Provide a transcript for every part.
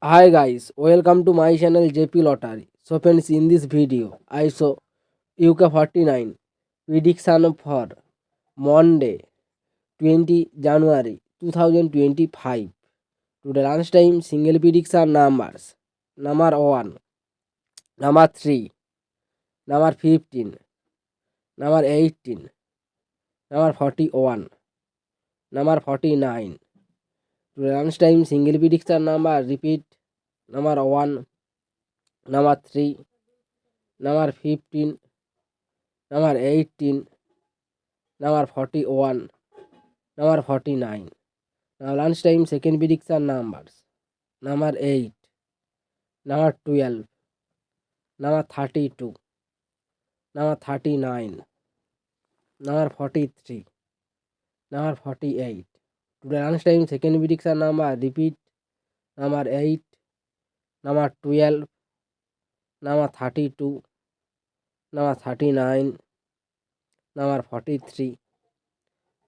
Hi guys, welcome to my channel JP Lottery. So friends, in this video, I saw UK 49 prediction for Monday 20 January 2025. Today lunchtime single prediction numbers. Number 1, number 3, number 15, number 18, number 41, number 49. Today lunchtime single prediction number repeat number 1, number 3, number 15, number 18, number 41, number 49. Now lunchtime second prediction numbers. Number 8, number 12, number 32, number 39, number 43, number 48. Today lunchtime second prediction number repeat number 8, number 12, number 32, number 39, number 43,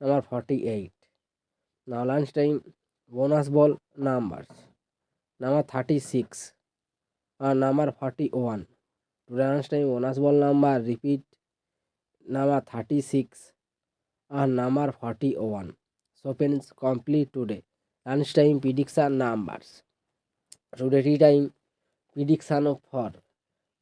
number 48. Now lunchtime bonus ball numbers. Number 36 and number 41. Today lunchtime bonus ball number repeat number 36 and number 41. So friends, complete today lunchtime prediction numbers. Today tea time prediction for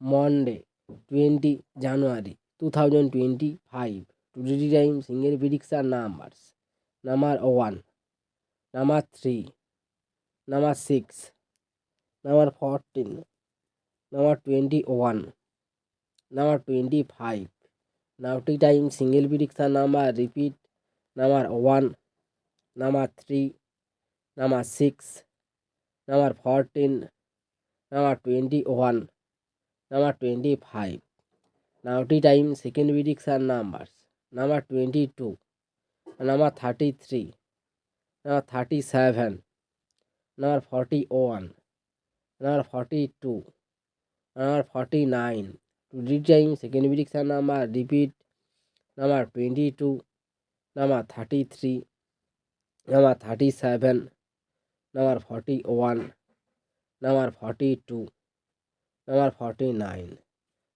Monday 20 January 2025. Today tea time single prediction numbers. Number 1, number 3, number 6, number 14, number 21, number 25. Now tea time single prediction number repeat number 1, number 3, number 6, number 14, number 21, number 25. Now tea time second prediction numbers. Number 22, number 33, number 37, number 41, number 42, number 49. Today time second prediction number repeat number 22, number 33, number 37, number 41, number 42, number 49.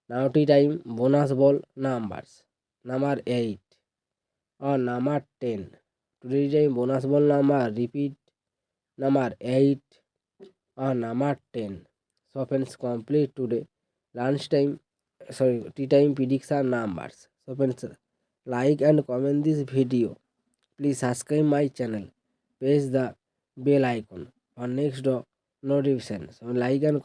Now tea time bonus ball numbers. Number 8 or number 10. Today time bonus ball number repeat number 8 or number 10. So friends, complete today lunchtime tea time prediction numbers. So friends, like and comment this video. Please subscribe my channel. Press the bell icon for next notification. So like and